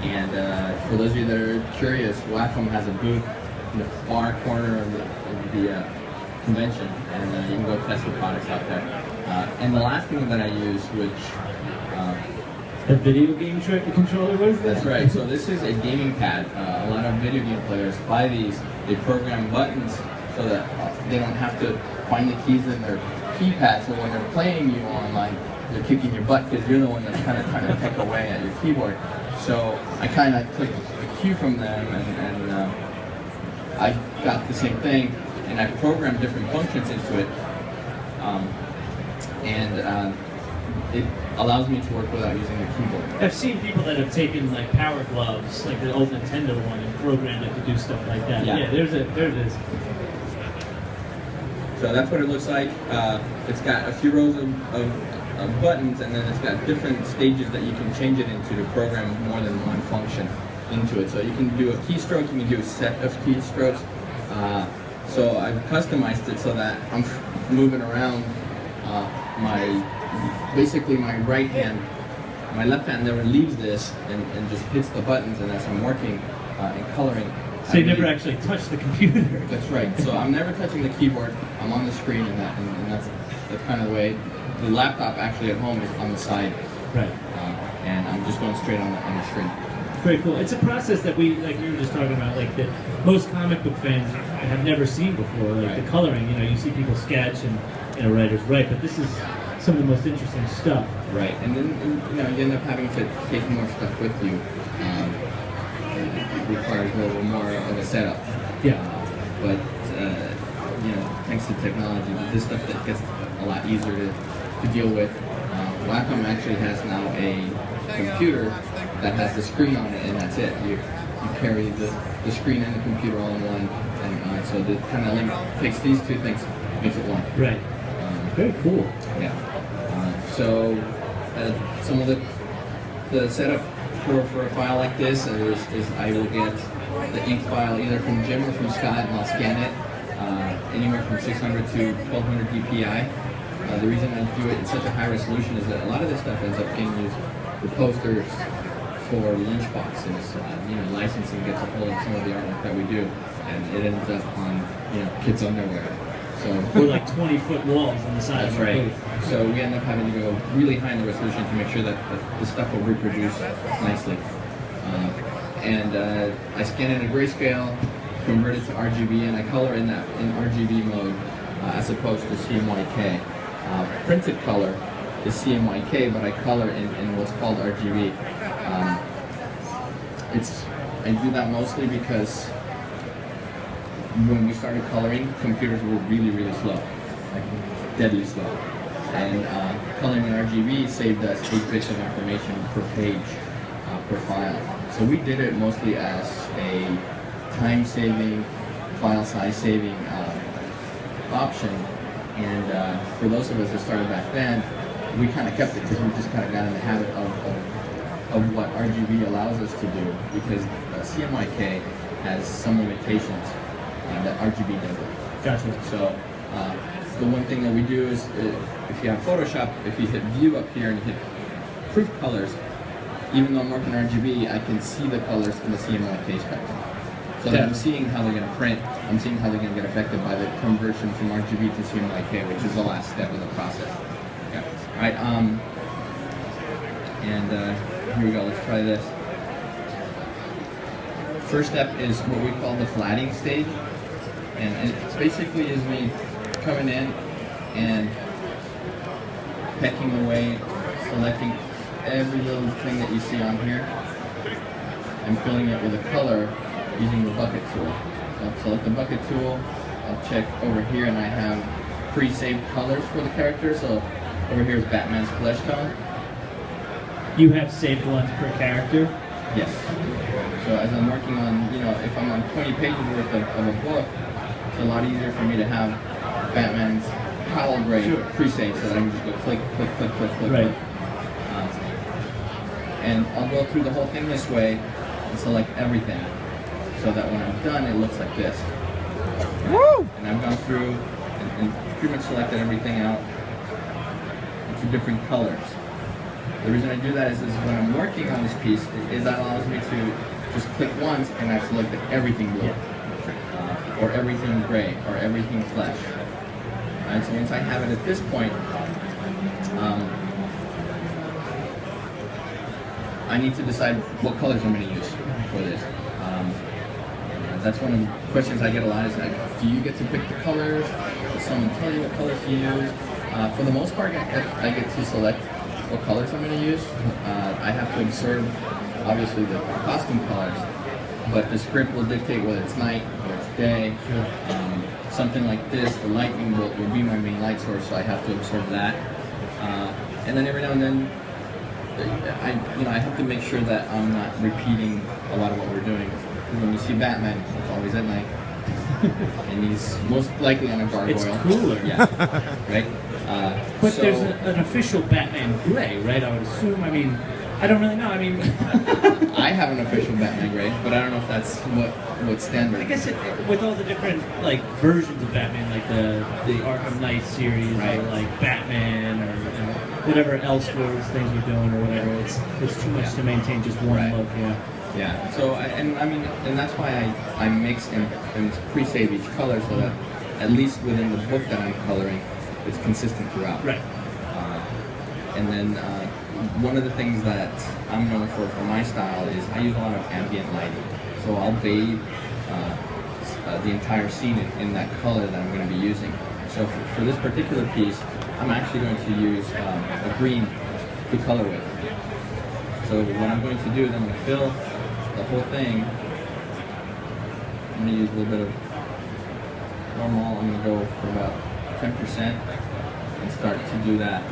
And for those of you that are curious, Wacom has a booth in the far corner of the convention, and you can go test the products out there. And the last thing that I use, which a video game controller, what is that? That's right. So this is a gaming pad. A lot of video game players buy these. They program buttons so that they don't have to find the keys in their keypad. So when they're playing you online, they're kicking your butt because you're the one that's kind of trying to pick away at your keyboard. So I kind of took a cue from them, and I got the same thing, and I programmed different functions into it. It allows me to work without using the keyboard. I've seen people that have taken like Power Gloves, like the old Nintendo one, and programmed it to do stuff like that. Yeah, there it is. So that's what it looks like. It's got a few rows of buttons, and then it's got different stages that you can change it into to program more than one function into it. So you can do a keystroke, you can do a set of keystrokes. So I've customized it so that I'm moving around basically my right hand. My left hand never leaves this and just hits the buttons, and as I'm working and coloring. So you never actually touch the computer. That's right. So I'm never touching the keyboard. I'm on the screen, and that's kind of the way. The laptop actually at home is on the side. Right. And I'm just going straight on the screen. Very cool. It's a process that we were just talking about, like that most comic book fans have never seen before. Like the coloring, you see people sketch and writers write, but this is some of the most interesting stuff. Right. And then you end up having to take more stuff with you. It requires a little more of a setup. Yeah. But thanks to technology, this stuff that gets a lot easier to deal with. Wacom actually has now a computer that has the screen on it, and that's it. You carry the screen and the computer all in one, and so the kind of takes these two things, makes it one. Right. Very cool. Yeah. So some of the setup for a file like this is I will get the ink file either from Jim or from Scott, and I'll scan it anywhere from 600 to 1200 dpi. The reason I do it in such a high resolution is that a lot of this stuff ends up getting used for posters, for lunch boxes. Licensing gets a hold of some of the artwork that we do, and it ends up on kids' underwear. So we're like 20-foot walls on the side. That's right. So we end up having to go really high in the resolution to make sure that the stuff will reproduce nicely. I scan it in grayscale, convert it to RGB, and I color in RGB mode as opposed to CMYK. Printed color is CMYK, but I color in what's called RGB. I do that mostly because when we started coloring, computers were really, really slow, like deadly slow. And coloring in RGB saved us 8 bits of information per page, per file. So we did it mostly as a time-saving, file size-saving option. And for those of us that started back then, we kind of kept it because we just kind of got in the habit of what RGB allows us to do, because CMYK has some limitations that RGB doesn't. Gotcha. So the one thing that we do is if you have Photoshop, if you hit View up here and you hit Proof Colors, even though I'm working RGB, I can see the colors in the CMYK spectrum. So that I'm seeing how they're going to print, I'm seeing how they're going to get affected by the conversion from RGB to CMYK, which is the last step of the process. Okay. All right. Here we go. Let's try this. First step is what we call the flatting stage, and it basically is me coming in and pecking away, selecting every little thing that you see on here, and filling it with a color using the bucket tool. So I'll select the bucket tool, I'll check over here, and I have pre-saved colors for the character. So over here is Batman's flesh tone. You have saved ones per character? Yes. So as I'm working on, if I'm on 20 pages worth of a book, it's a lot easier for me to have Batman's cowl gray pre-saved so that I can just go click, click, click, click, click. Right. And I'll go through the whole thing this way and select everything, so that when I'm done, it looks like this. Woo! And I've gone through and pretty much selected everything out into different colors. The reason I do that is when I'm working on this piece, that allows me to just click once and I've selected everything blue, or everything gray, or everything flesh. And so once I have it at this point, I need to decide what colors I'm going to use for this. That's one of the questions I get a lot is like, do you get to pick the colors? Does someone tell you what colors to use? For the most part, I get to select what colors I'm going to use. I have to observe, obviously, the costume colors, but the script will dictate whether it's night or it's day. Something like this, the lightning will be my main light source, so I have to observe that. And then every now and then, I have to make sure that I'm not repeating a lot of what we're doing. When you see Batman, it's always at night, and he's most likely on a gargoyle. It's cooler. Yeah, right? But so, there's an official Batman gray, right? I would assume. I mean, I don't really know. I mean, I have an official Batman gray, but I don't know if that's what's standard. I guess with all the different like versions of Batman, like the Arkham Knight series, right, or like Batman, or whatever else those things are doing, or whatever. It's too much to maintain just one look. Yeah. Yeah. So and that's why I mix and pre-save each color so that at least within the book that I'm coloring, it's consistent throughout. Right. And then one of the things that I'm known for my style is I use a lot of ambient lighting. So I'll bathe the entire scene in that color that I'm going to be using. So for this particular piece, I'm actually going to use a green to color with. So what I'm going to do is I'm going to fill the whole thing. I'm going to use a little bit of normal. I'm going to go for about 10% and start to do that.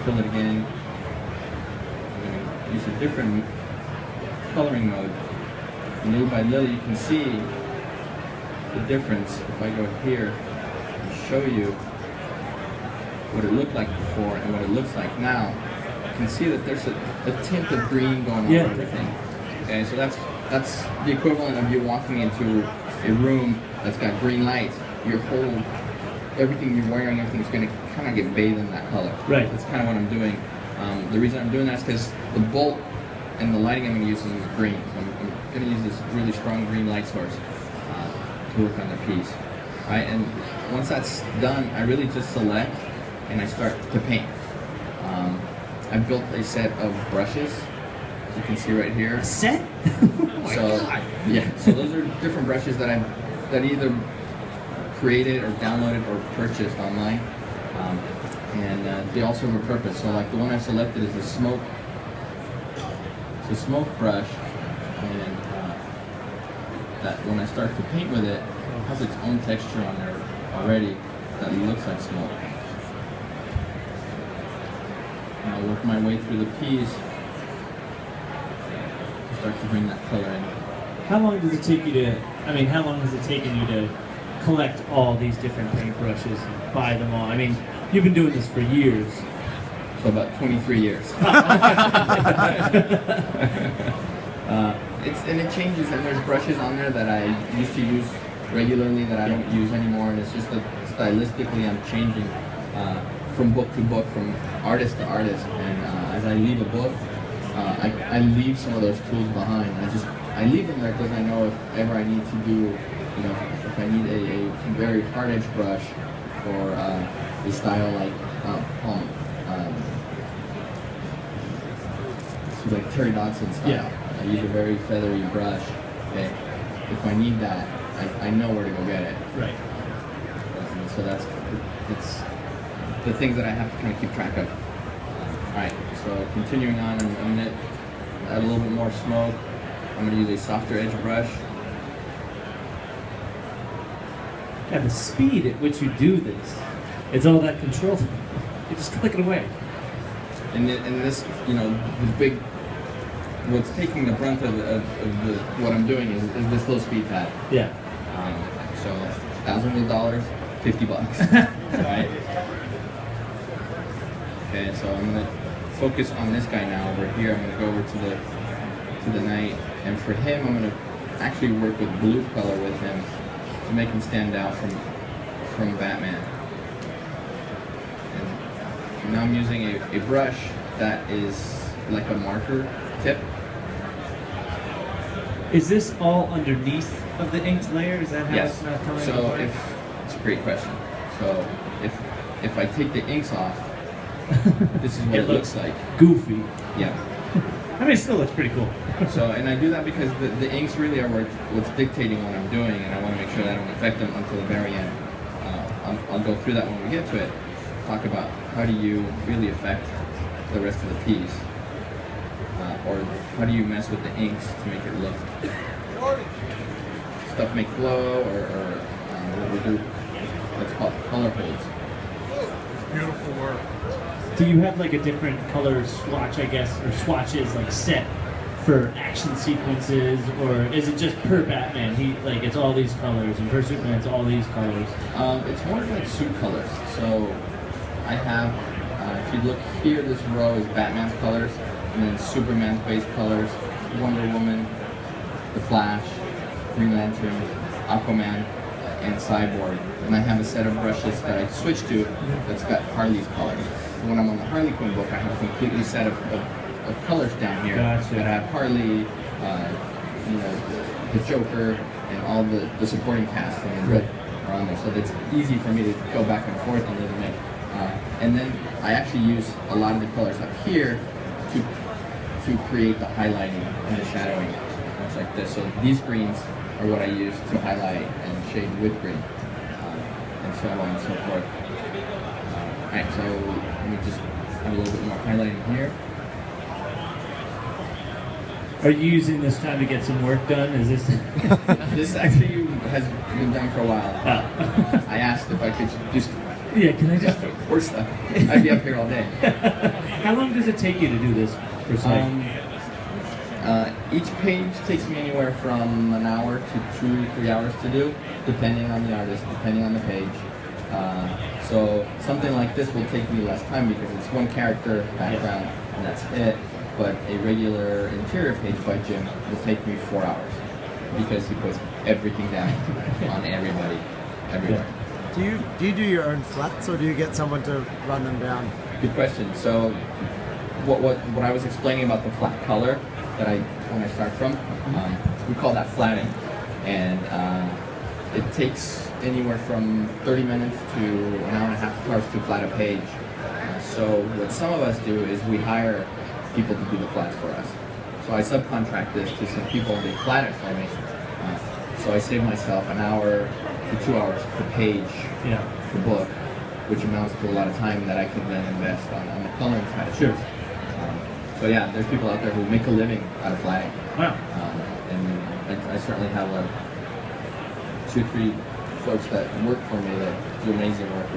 Fill it again. I'm going to use a different coloring mode. And little by little you can see the difference. If I go here and show you what it looked like before and what it looks like now, you can see that there's a tint of green going on everything. Okay, so that's the equivalent of you walking into a room that's got green lights. Everything you're wearing, everything's going to kind of get bathed in that color. Right. That's kind of what I'm doing. The reason I'm doing that is because the bolt and the lighting I'm going to use is green. So I'm going to use this really strong green light source to work on the piece. Right, and once that's done, I really just select and I start to paint. I built a set of brushes, as you can see right here. A set? Yeah, so those are different brushes that either created or downloaded or purchased online, and they all serve a purpose. So like the one I selected is a smoke. It's a smoke brush, and that when I start to paint with it, it has its own texture on there already that looks like smoke. And I'll work my way through the piece to start to bring that color in. How long does it take you to? I mean, how long has it taken you to collect all these different paintbrushes and buy them all? I mean, you've been doing this for years. So about 23 years. And it changes, and there's brushes on there that I used to use regularly that I don't use anymore, and it's just that stylistically I'm changing from book to book, from artist to artist, and as I leave a book, I leave some of those tools behind. I leave them there because I know if ever I need to do, if I need a very hard edge brush for a style like like Terry Dodson style. Yeah. I use a very feathery brush. Okay, if I need that, I know where to go get it. Right. And so it's the things that I have to kind of keep track of. All right. So continuing on, I'm going to add a little bit more smoke. I'm going to use a softer edge brush. And the speed at which you do this, it's all that control. You just click it away. And this, the big, what's taking the brunt of what I'm doing is this little speed pad. Yeah. So $1,000, $50. Right. Okay, so I'm gonna focus on this guy now over here. I'm gonna go over to the knight, and for him, I'm gonna actually work with blue color with him to make him stand out from Batman. And now I'm using a brush that is like a marker tip. Is this all underneath of the inked layer? Is that how Yes. it's not coming So apart? it's a great question. So if I take the inks off, this is what it looks like. Goofy. Yeah. I mean, it still looks pretty cool. So, and I do that because the inks really are what's dictating what I'm doing, and I want to make sure that I don't affect them until the very end. I'll go through that when we get to it. Talk about how do you really affect the rest of the piece, or how do you mess with the inks to make it look stuff make flow, or what we do. What's called color holds. Beautiful work. Do you have like a different color swatch, I guess, or swatches like set for action sequences, or is it just per Batman? It's all these colors, and per Superman it's all these colors. It's more like suit colors. So I have, if you look here, this row is Batman's colors, and then Superman's base colors, Wonder Woman, The Flash, Green Lantern, Aquaman, and Cyborg. And I have a set of brushes that I switch to that's got Harley's colors. So when I'm on the Harley Quinn book, I have a completely set of colors down here Gotcha. that have Harley, the Joker, and all the supporting cast and Right. are on there. So it's easy for me to go back and forth and really make. And then I actually use a lot of the colors up here to create the highlighting and the shadowing, much like this. So these greens are what I use to highlight and shade with green, and so on and so forth. Alright, so let me just have a little bit more highlighting here. Are you using this time to get some work done? Is this? This actually has been done for a while. Oh. I asked if I could just Yeah, can I just? work stuff. I'd be up here all day. How long does it take you to do this? Per se? Each page takes me anywhere from an hour to 2-3 hours to do, depending on the artist, depending on the page. So something like this will take me less time because it's one character background and that's it. But a regular interior page by Jim will take me 4 hours because he puts everything down on everybody, everywhere. Do you do your own flats, or do you get someone to run them down? Good question. So what I was explaining about the flat color that when I start from, we call that flatting, and it takes anywhere from 30 minutes to an hour and a half to flat a page. So what some of us do is we hire people to do the flats for us. So I subcontract this to some people and they flat it for me. So I save myself an hour to 2 hours per page per book, which amounts to a lot of time that I can then invest on the coloring side of things. So yeah, there's people out there who make a living out of flatting. Wow. And I certainly have 2-3 folks that work for me that do amazing work.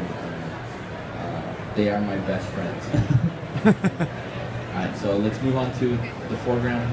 They are my best friends. Alright, so let's move on to the foreground.